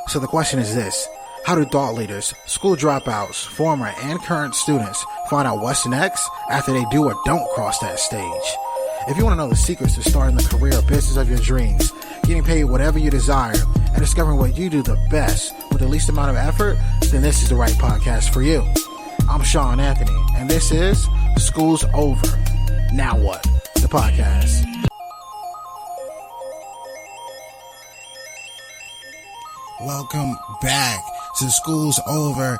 So the question is this: how do thought leaders, school dropouts, former and current students find out what's next after they do or don't cross that stage? If you want to know the secrets to starting the career or business of your dreams, getting paid whatever you desire, and discovering what you do the best with the least amount of effort, then this is the right podcast for you. I'm Shawn, and this is School's Over. Now What? The podcast. Welcome back to School's Over.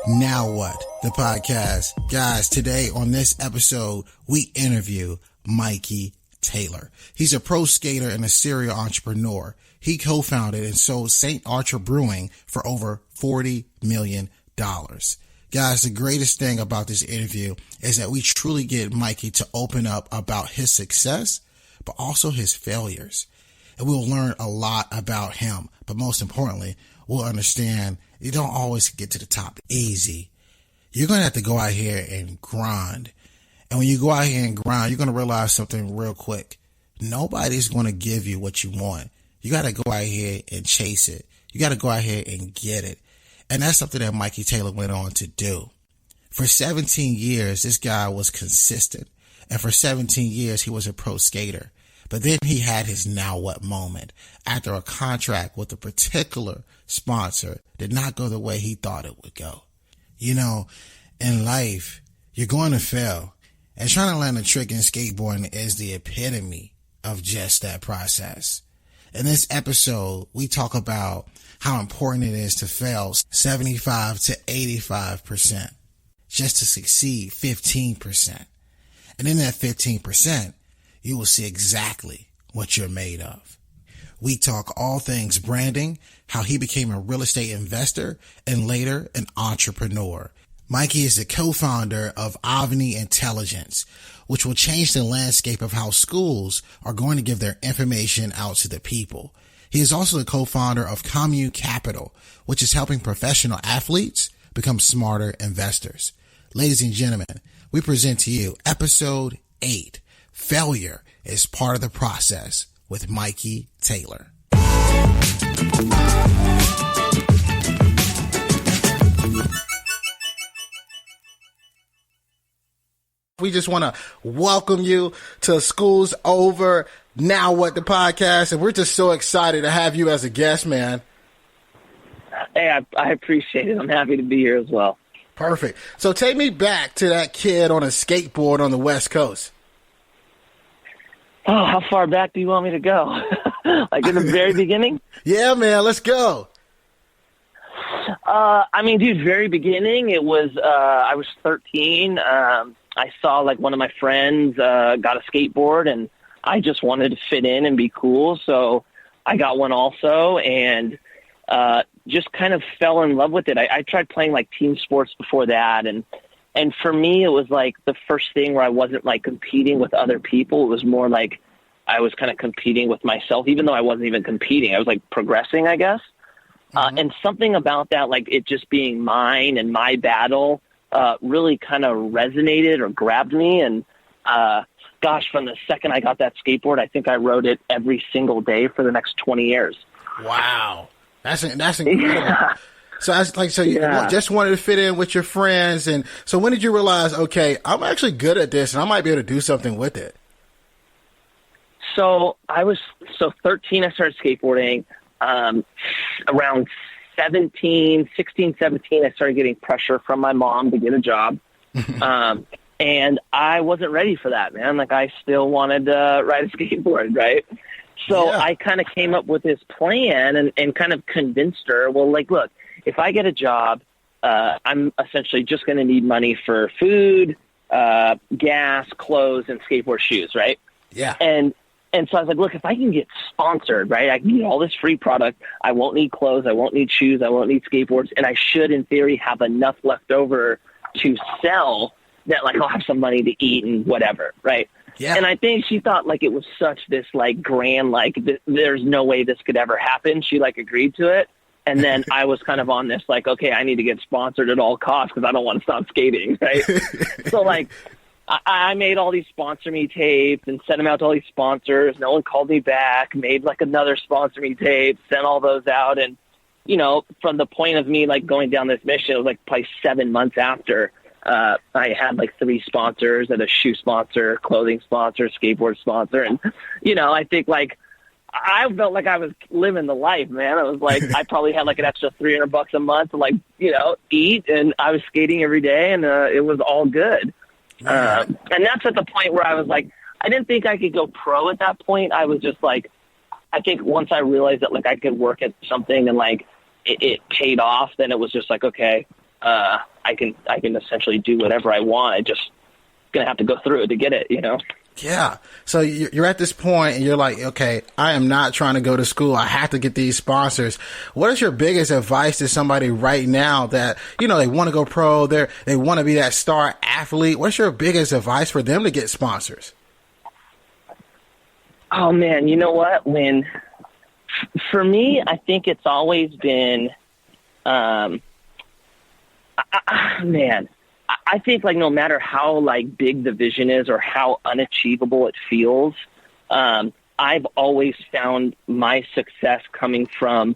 Now What? The podcast. Guys, today on this episode, we interview Mikey Taylor. He's a pro skater and a serial entrepreneur. He co-founded and sold Saint Archer Brewing for over $40 million. Guys, the greatest thing about this interview is that we truly get Mikey to open up about his success, but also his failures. And we'll learn a lot about him. But most importantly, we'll understand you don't always get to the top easy. You're going to have to go out here and grind. And when you go out here and grind, you're going to realize something real quick. Nobody's going to give you what you want. You got to go out here and chase it. You got to go out here and get it. And that's something that Mikey Taylor went on to do. For 17 years, this guy was consistent. And for 17 years, he was a pro skater. But then he had his now what moment after a contract with a particular sponsor did not go the way he thought it would go. You know, in life, you're going to fail. And trying to land a trick in skateboarding is the epitome of just that process. In this episode, we talk about how important it is to fail 75 to 85%, just to succeed 15%. And in that 15%, you will see exactly what you're made of. We talk all things branding, how he became a real estate investor and later an entrepreneur. Mikey is the co-founder of Avni Intelligence, which will change the landscape of how schools are going to give their information out to the people. He is also the co-founder of Commune Capital, which is helping professional athletes become smarter investors. Ladies and gentlemen, we present to you episode 8, Failure is Part of the Process with Mikey Taylor. We just want to welcome you to School's Over. Now What? The podcast. And we're just so excited to have you as a guest, man. Hey, I appreciate it. I'm happy to be here as well. Perfect. So take me back to that kid on a skateboard on the West Coast. Oh, how far back do you want me to go? Like in the very beginning? Yeah, man. Let's go. Dude, very beginning, it was, I was 13. I saw like one of my friends got a skateboard and I just wanted to fit in and be cool. So I got one also and just kind of fell in love with it. I tried playing like team sports before that. And for me, it was like the first thing where I wasn't like competing with other people. It was more like I was kind of competing with myself, even though I wasn't even competing. I was like progressing, I guess. And something about that, like it just being mine and my battle, really kind of resonated or grabbed me. And from the second I got that skateboard, I think I rode it every single day for the next 20 years. Wow. That's incredible. Yeah. So you just wanted to fit in with your friends. And so when did you realize, okay, I'm actually good at this and I might be able to do something with it? So 13, I started skateboarding. Around 16, 17, I started getting pressure from my mom to get a job. And I wasn't ready for that, man. Like I still wanted to ride a skateboard, right? So I kind of came up with this plan and kind of convinced her, well, like, look, if I get a job, I'm essentially just going to need money for food, gas, clothes, and skateboard shoes, right? Yeah. And so I was like, look, if I can get sponsored, right, I can get all this free product. I won't need clothes. I won't need shoes. I won't need skateboards. And I should, in theory, have enough left over to sell that, like, I'll have some money to eat and whatever, right? Yeah. And I think she thought, like, it was such this, like, grand, like, there's no way this could ever happen. She, like, agreed to it. And then I was kind of on this, like, okay, I need to get sponsored at all costs because I don't want to stop skating, right? So, like, I made all these sponsor me tapes and sent them out to all these sponsors. No one called me back, made, like, another sponsor me tape, sent all those out. And from the point of me like going down this mission, it was like probably 7 months after I had like 3 sponsors, and a shoe sponsor, clothing sponsor, skateboard sponsor. And, I think like I felt like I was living the life, man. I was like, I probably had like an extra $300 a month to like, eat, and I was skating every day, and it was all good. And that's at the point where I was like, I didn't think I could go pro at that point. I was just like, I think once I realized that like I could work at something and like it paid off, then it was just like, okay, I can essentially do whatever I want. I just gonna have to go through it to get it, Yeah. So you're at this point and you're like, okay, I am not trying to go to school. I have to get these sponsors. What is your biggest advice to somebody right now that, they want to go pro, they want to be that star athlete? What's your biggest advice for them to get sponsors? Oh man, you know what? For me, I think it's always been, I think like no matter how like big the vision is or how unachievable it feels, I've always found my success coming from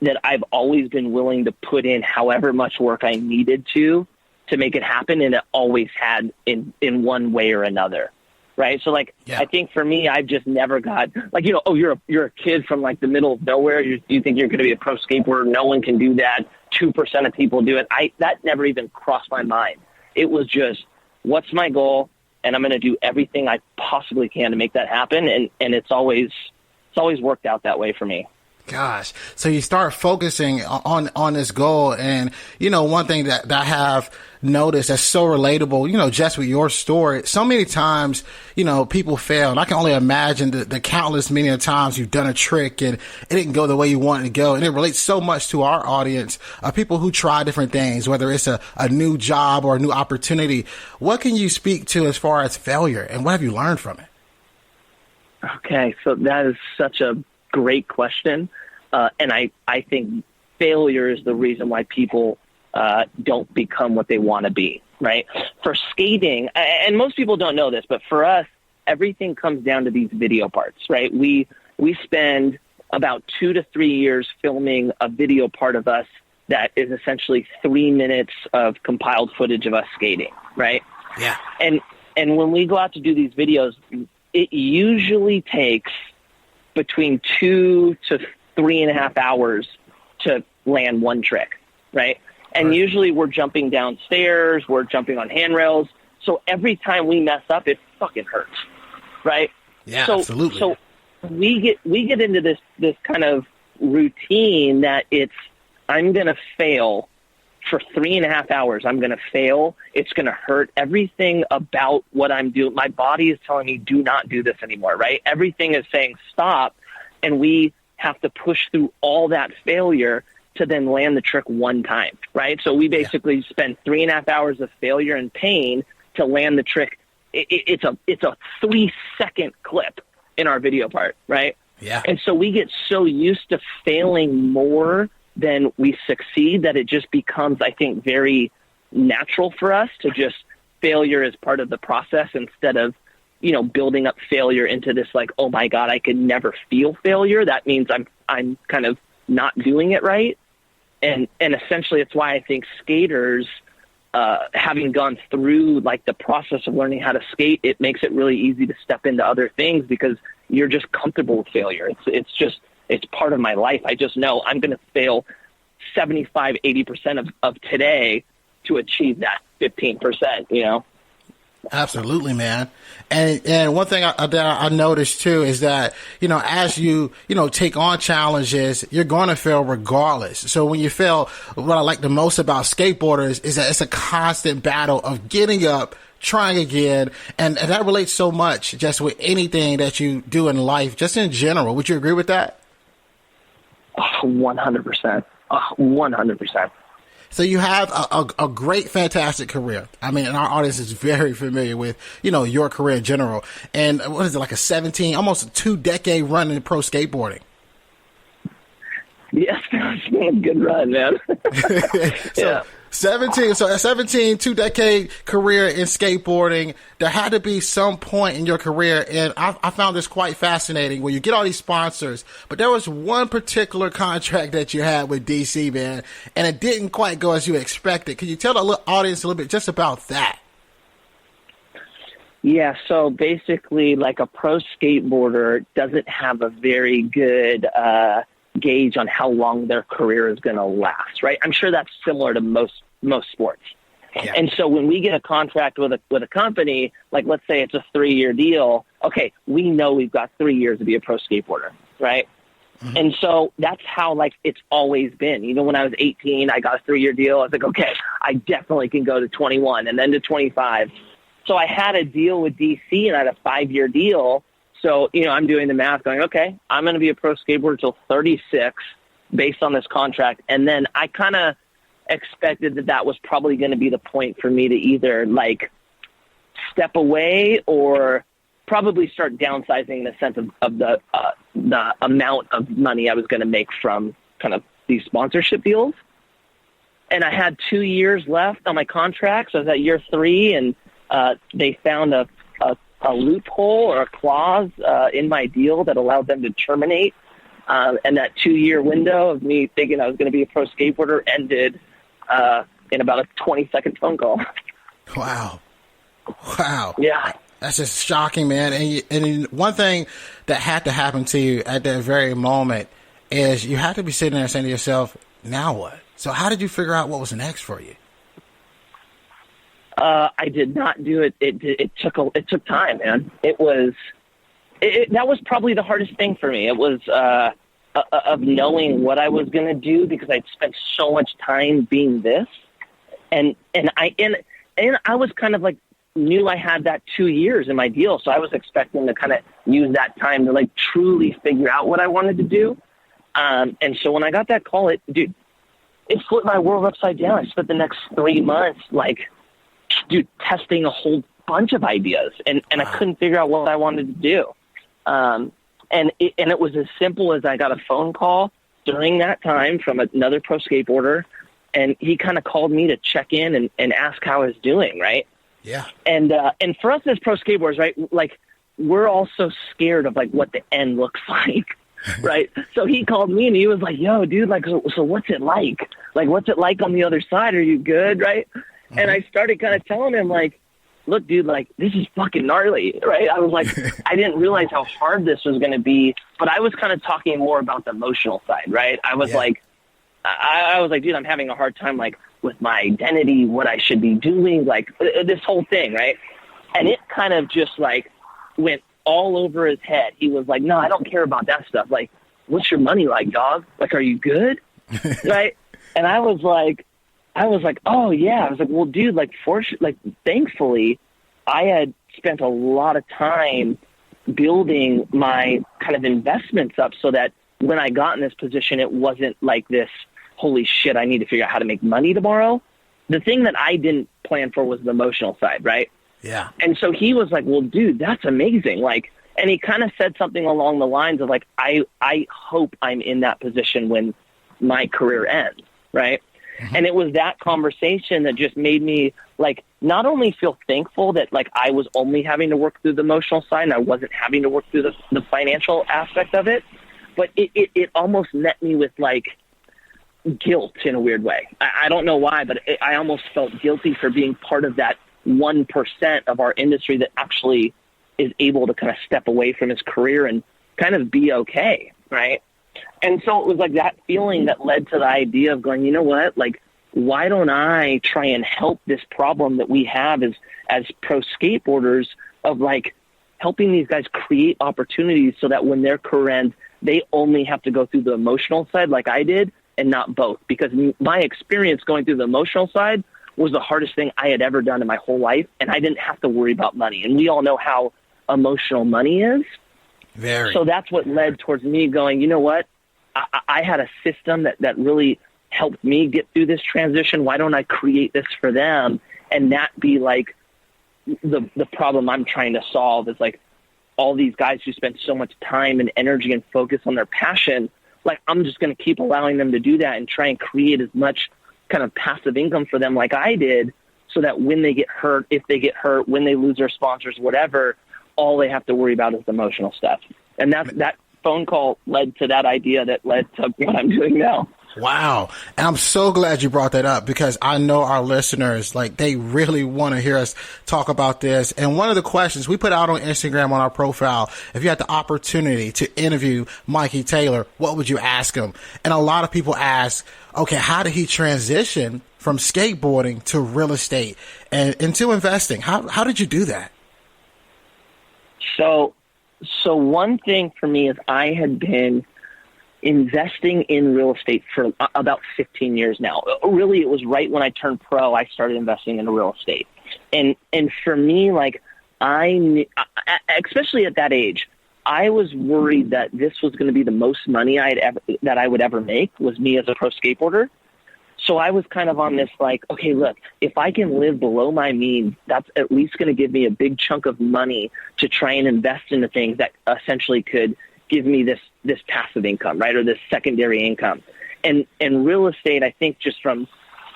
that I've always been willing to put in however much work I needed to make it happen, and it always had in one way or another. Right. So like, I think for me, I've just never got like, you're a kid from like the middle of nowhere. You think you're going to be a pro skateboarder. No one can do that. 2% of people do it. That never even crossed my mind. It was just, what's my goal? And I'm going to do everything I possibly can to make that happen. And it's always worked out that way for me. Gosh. So you start focusing on this goal. And, one thing that I have noticed that's so relatable, just with your story, so many times, people fail. And I can only imagine the countless many of times you've done a trick and it didn't go the way you wanted to go. And it relates so much to our audience of people who try different things, whether it's a new job or a new opportunity. What can you speak to as far as failure, and what have you learned from it? Okay. So that is such a great question. And I think failure is the reason why people don't become what they want to be, right? For skating, and most people don't know this, but for us, everything comes down to these video parts, right? We spend about 2 to 3 years filming a video part of us that is essentially 3 minutes of compiled footage of us skating, right? Yeah. And when we go out to do these videos, it usually takes between 2 to 3.5 hours to land one trick, right? And usually we're jumping downstairs, we're jumping on handrails. So every time we mess up, it fucking hurts, right? Yeah, absolutely. So we get into this kind of routine that I'm going to fail for 3.5 hours. I'm going to fail. It's going to hurt. Everything about what I'm doing, my body is telling me, do not do this anymore, right? Everything is saying stop, and we have to push through all that failure to then land the trick one time, right? So we basically spend 3.5 hours of failure and pain to land the trick. It's a 3-second clip in our video part, right? Yeah. And so we get so used to failing more than we succeed that it just becomes, I think, very natural for us to just failure as part of the process instead of, building up failure into this like, oh my God, I could never feel failure. That means I'm kind of not doing it right. And essentially it's why I think skaters, having gone through like the process of learning how to skate, it makes it really easy to step into other things because you're just comfortable with failure. It's part of my life. I just know I'm going to fail 75, 80% of today to achieve that 15%, Absolutely, man. And one thing I noticed too is that, as you take on challenges, you're going to fail regardless. So when you fail, what I like the most about skateboarders is that it's a constant battle of getting up, trying again. And that relates so much just with anything that you do in life, just in general. Would you agree with that? 100%. 100%. So you have a great, fantastic career. I mean, and our audience is very familiar with, your career in general. And what is it, like almost a 2-decade run in pro skateboarding? Yes, it's been a good run, man. 17. So at 17, 2-decade career in skateboarding, there had to be some point in your career. And I found this quite fascinating where you get all these sponsors, but there was one particular contract that you had with DC, man, and it didn't quite go as you expected. Can you tell the audience a little bit just about that? Yeah, so basically, like a pro skateboarder doesn't have a very good gauge on how long their career is going to last, right? I'm sure that's similar to most sports. Yeah. And so when we get a contract with a company, like let's say it's a 3-year deal, okay, we know we've got 3 years to be a pro skateboarder, right? Mm-hmm. And so that's how like it's always been. Even when I was 18, I got a 3-year deal. I was like, okay, I definitely can go to 21 and then to 25. So I had a deal with DC and I had a 5-year deal. So, I'm doing the math going, okay, I'm going to be a pro skateboarder till 36 based on this contract. And then I kind of expected that was probably going to be the point for me to either like step away or probably start downsizing in the sense of the amount of money I was going to make from kind of these sponsorship deals. And I had 2 years left on my contract. So I was at year 3 and they found a loophole or a clause in my deal that allowed them to terminate. And that 2-year window of me thinking I was going to be a pro skateboarder ended in about a 20-second phone call. Wow. Yeah. That's just shocking, man. And one thing that had to happen to you at that very moment is you had to be sitting there saying to yourself, now what? So how did you figure out what was next for you? I did not do it. It took time, man. That was probably the hardest thing for me. It was of knowing what I was going to do because I'd spent so much time being this, and I was kind of like knew I had that 2 years in my deal, so I was expecting to kind of use that time to like truly figure out what I wanted to do. And so when I got that call, it flipped my world upside down. I spent the next 3 months testing a whole bunch of ideas, and I couldn't figure out what I wanted to do. And it was as simple as I got a phone call during that time from another pro skateboarder, and he kind of called me to check in and ask how I was doing, right? Yeah. And for us as pro skateboarders, right, like we're all so scared of like what the end looks like, right? So he called me and he was like, "Yo, dude, like, so what's it like? Like, what's it like on the other side? Are you good, right?" Mm-hmm. And I started kind of telling him like, look, dude, like this is fucking gnarly, right? I was like, I didn't realize how hard this was going to be, but I was kind of talking more about the emotional side, right? I was like, I was like, dude, I'm having a hard time, like with my identity, what I should be doing, like this whole thing, right? And it kind of just like went all over his head. He was like, no, I don't care about that stuff. Like, what's your money like, dog? Like, are you good? Right? And I was like, oh yeah. I was like, well, dude, like, thankfully, I had spent a lot of time building my kind of investments up so that when I got in this position, it wasn't like this, holy shit, I need to figure out how to make money tomorrow. The thing that I didn't plan for was the emotional side, right? Yeah. And so he was like, well, dude, that's amazing. Like, and he kind of said something along the lines of like, I hope I'm in that position when my career ends, right? Mm-hmm. And it was that conversation that just made me like not only feel thankful that like I was only having to work through the emotional side and I wasn't having to work through the financial aspect of it, but it almost met me with like guilt in a weird way. I don't know why, but I almost felt guilty for being part of that 1% of our industry that actually is able to kind of step away from his career and kind of be okay, right? And so it was like that feeling that led to the idea of going, you know what, like, why don't I try and help this problem that we have as pro skateboarders of like helping these guys create opportunities so that when their career ends, they only have to go through the emotional side like I did and not both. Because my experience going through the emotional side was the hardest thing I had ever done in my whole life, and I didn't have to worry about money. And we all know how emotional money is. Very. So that's what led towards me going, you know what? I had a system that really helped me get through this transition. Why don't I create this for them? And that be like the problem I'm trying to solve is like all these guys who spend so much time and energy and focus on their passion. Like, I'm just going to keep allowing them to do that and try and create as much kind of passive income for them like I did, so that when they get hurt, if they get hurt, when they lose their sponsors, whatever, all they have to worry about is the emotional stuff. And that phone call led to that idea that led to what I'm doing now. Wow. And I'm so glad you brought that up, because I know our listeners, like, they really want to hear us talk about this. And one of the questions we put out on Instagram on our profile, if you had the opportunity to interview Mikey Taylor, what would you ask him? And a lot of people ask, okay, how did he transition from skateboarding to real estate and into investing? How did you do that? So one thing for me is I had been investing in real estate for about 15 years now. Really, it was right when I turned pro, I started investing in real estate. And for me, like, especially at that age, I was worried that this was going to be the most money that I would ever make, was me as a pro skateboarder. So I was kind of on this, like, okay, look, if I can live below my means, that's at least going to give me a big chunk of money to try and invest into things that essentially could give me this passive income, right? Or this secondary income. And real estate, I think, just from,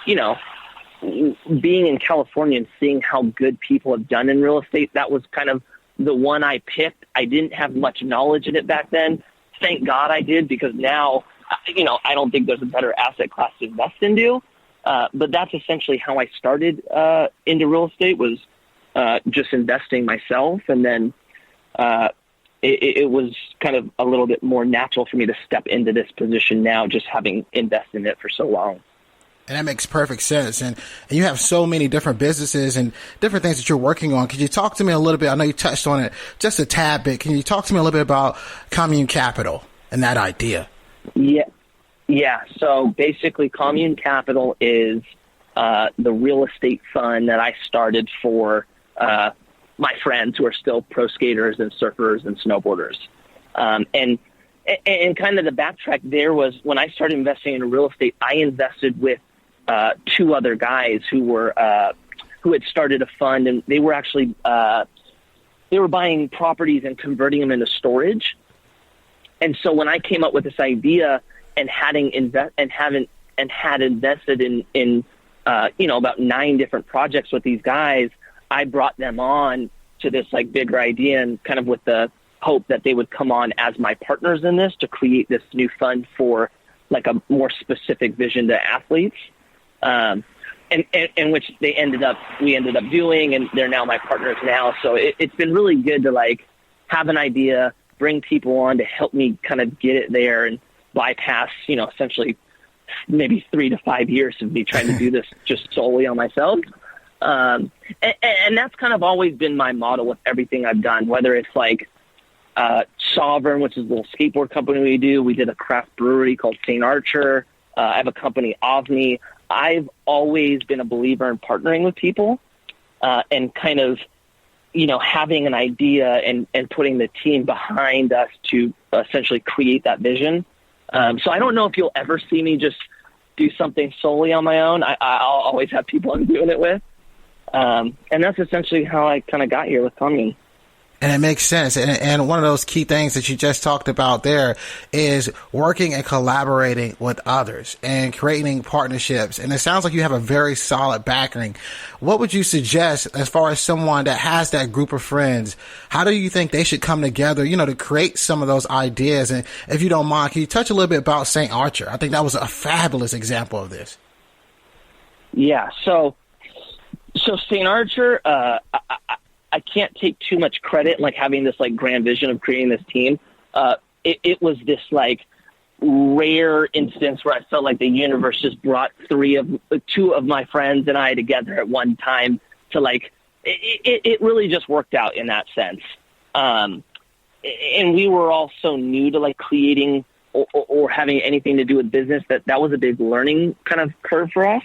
being in California and seeing how good people have done in real estate, that was kind of the one I picked. I didn't have much knowledge in it back then. Thank God I did, because now, I don't think there's a better asset class to invest into. But that's essentially how I started into real estate, was just investing myself. And then it was kind of a little bit more natural for me to step into this position now, just having invested in it for so long. And that makes perfect sense. And you have so many different businesses and different things that you're working on. Could you talk to me a little bit? I know you touched on it just a tad bit. Can you talk to me a little bit about Commune Capital and that idea? Yeah. So basically, Commune Capital is the real estate fund that I started for my friends who are still pro skaters and surfers and snowboarders. And kind of the backtrack there was, when I started investing in real estate, I invested with two other guys who had started a fund, and they were actually they were buying properties and converting them into storage. And so when I came up with this idea and had invested in about 9 different projects with these guys, I brought them on to this like bigger idea, and kind of with the hope that they would come on as my partners in this to create this new fund for like a more specific vision to athletes, and which we ended up doing, and they're now my partners now. So it's been really good to like have an idea, bring people on to help me kind of get it there, and bypass, essentially maybe 3 to 5 years of me trying to do this just solely on myself. And that's kind of always been my model with everything I've done, whether it's like Sovereign, which is a little skateboard company we do. We did a craft brewery called Saint Archer. I have a company, Avni. I've always been a believer in partnering with people and kind of, having an idea and putting the team behind us to essentially create that vision. So I don't know if you'll ever see me just do something solely on my own. I'll always have people I'm doing it with. And that's essentially how I kind of got here with Commune. And it makes sense. And one of those key things that you just talked about there is working and collaborating with others and creating partnerships. And it sounds like you have a very solid backing. What would you suggest as far as someone that has that group of friends? How do you think they should come together, to create some of those ideas? And if you don't mind, can you touch a little bit about Saint Archer? I think that was a fabulous example of this. Yeah. So Saint Archer, I can't take too much credit, like having this like grand vision of creating this team. It was this like rare instance where I felt like the universe just brought 2 of my friends and I together at one time to like, it really just worked out in that sense. And we were all so new to like creating or having anything to do with business that was a big learning kind of curve for us.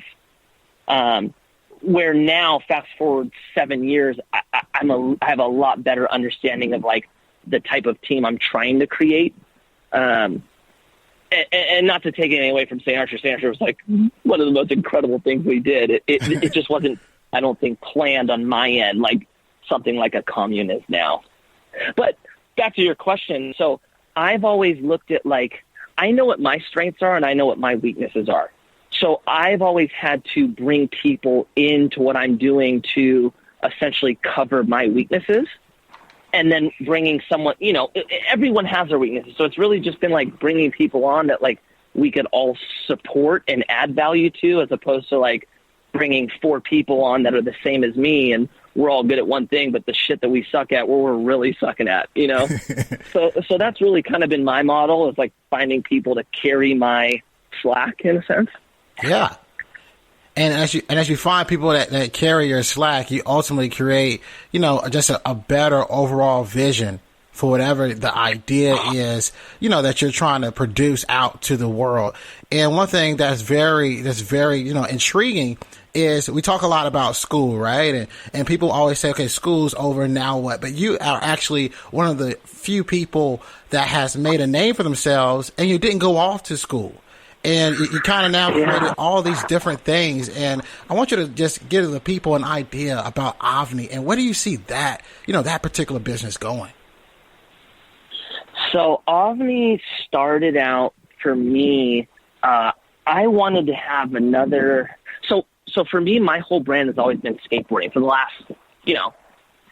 Where now, fast forward 7 years, I have a lot better understanding of like the type of team I'm trying to create. And not to take anything away from Saint Archer. Saint Archer was like one of the most incredible things we did. It just wasn't, I don't think, planned on my end like something like a Commune is now. But back to your question. So I've always looked at like, I know what my strengths are and I know what my weaknesses are. So I've always had to bring people into what I'm doing to essentially cover my weaknesses, and then bringing someone, everyone has their weaknesses. So it's really just been like bringing people on that like we could all support and add value to, as opposed to like bringing 4 people on that are the same as me and we're all good at one thing, but the shit that we suck at, we're really sucking at, So that's really kind of been my model, is like finding people to carry my slack in a sense. Yeah. And as you find people that carry your slack, you ultimately create, just a better overall vision for whatever the idea is, that you're trying to produce out to the world. And one thing that's very, intriguing is we talk a lot about school, right? And people always say, okay, school's over, now what? But you are actually one of the few people that has made a name for themselves, and you didn't go off to school. And you kind of now created all these different things. And I want you to just give the people an idea about Avni, and where do you see that, that particular business going? So Avni started out for me, I wanted to have another, so for me, my whole brand has always been skateboarding. For the last,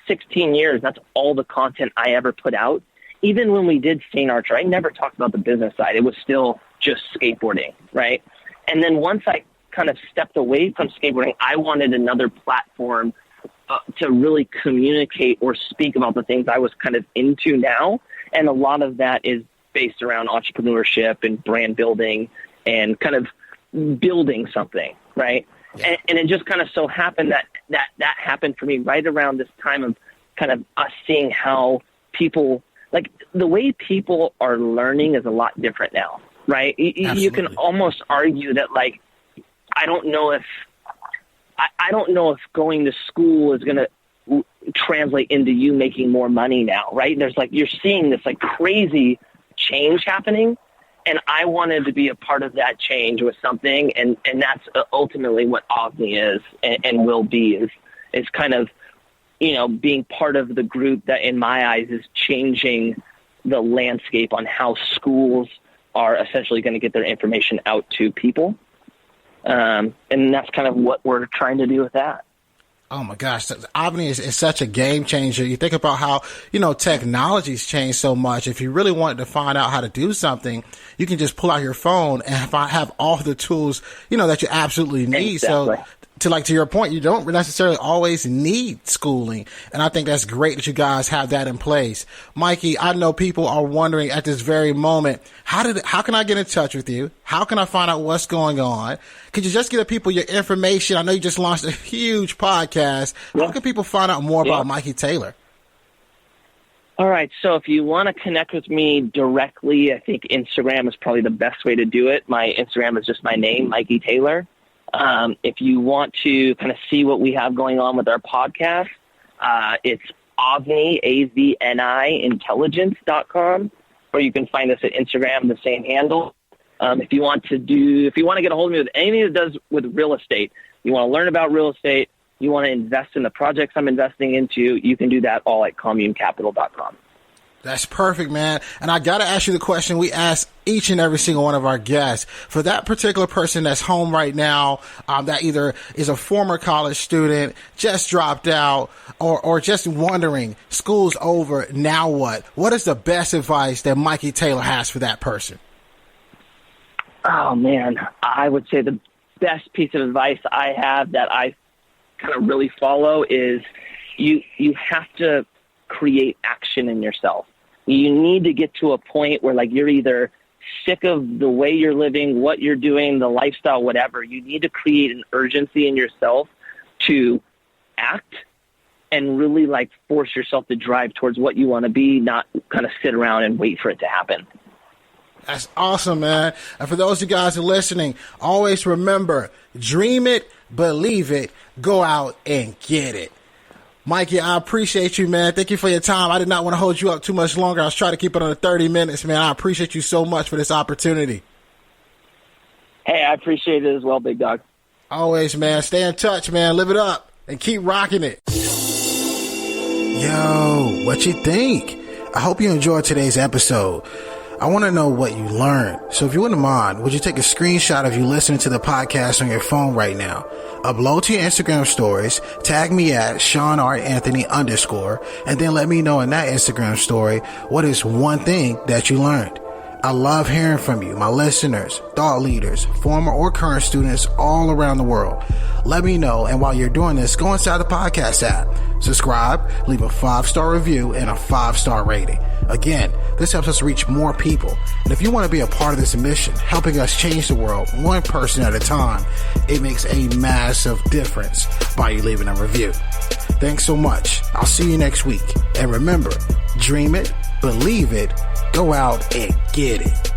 16 years, that's all the content I ever put out. Even when we did Saint Archer, I never talked about the business side. It was still just skateboarding, right? And then once I kind of stepped away from skateboarding, I wanted another platform to really communicate or speak about the things I was kind of into now. And a lot of that is based around entrepreneurship and brand building and kind of building something, right? Yeah. And it just kind of so happened that happened for me right around this time of kind of us seeing how people, like the way people are learning is a lot different now, right? You can almost argue that, like, I don't know if going to school is going to translate into you making more money now, right? There's like, you're seeing this like crazy change happening. And I wanted to be a part of that change with something. And that's ultimately what Avni is and will be, is kind of, being part of the group that in my eyes is changing the landscape on how schools are essentially going to get their information out to people. And that's kind of what we're trying to do with that. Oh my gosh, Avni is such a game changer. You think about how, technology's changed so much. If you really wanted to find out how to do something, you can just pull out your phone and have all the tools, that you absolutely need. Exactly. So to your point, you don't necessarily always need schooling. And I think that's great that you guys have that in place. Mikey, I know people are wondering at this very moment, how can I get in touch with you? How can I find out what's going on? Could you just give the people your information? I know you just launched a huge podcast. Yeah. How can people find out more about Mikey Taylor? All right. So if you want to connect with me directly, I think Instagram is probably the best way to do it. My Instagram is just my name, Mikey Taylor. If you want to kind of see what we have going on with our podcast, it's Avni, AVNI, Intelligence.com, or you can find us at Instagram, the same handle. If you want to get a hold of me with anything that does with real estate, you want to learn about real estate, you want to invest in the projects I'm investing into, you can do that all at CommuneCapital.com. That's perfect, man. And I got to ask you the question we ask each and every single one of our guests. For that particular person that's home right now, that either is a former college student, just dropped out, or just wondering, school's over, now what? What is the best advice that Mikey Taylor has for that person? Oh, man. I would say the best piece of advice I have that I kind of really follow is you have to create action in yourself. You need to get to a point where, like, you're either sick of the way you're living, what you're doing, the lifestyle, whatever. You need to create an urgency in yourself to act and really, like, force yourself to drive towards what you want to be, not kind of sit around and wait for it to happen. That's awesome, man. And for those of you guys who are listening, always remember, dream it, believe it, go out and get it. Mikey, I appreciate you, man. Thank you for your time. I did not want to hold you up too much longer. I was trying to keep it under 30 minutes, man. I appreciate you so much for this opportunity. Hey, I appreciate it as well, big dog. Always, man. Stay in touch, man. Live it up and keep rocking it. Yo, what you think? I hope you enjoyed today's episode. I want to know what you learned. So if you wouldn't mind, would you take a screenshot of you listening to the podcast on your phone right now? Upload to your Instagram stories, tag me at Shawn R. Anthony _, and then let me know in that Instagram story what is one thing that you learned. I love hearing from you, my listeners, thought leaders, former or current students all around the world. Let me know, and while you're doing this, go inside the podcast app, subscribe, leave a 5-star review and a 5-star rating. Again, this helps us reach more people. And if you want to be a part of this mission, helping us change the world one person at a time, it makes a massive difference by you leaving a review. Thanks so much. I'll see you next week. And remember, dream it, believe it, go out and get it.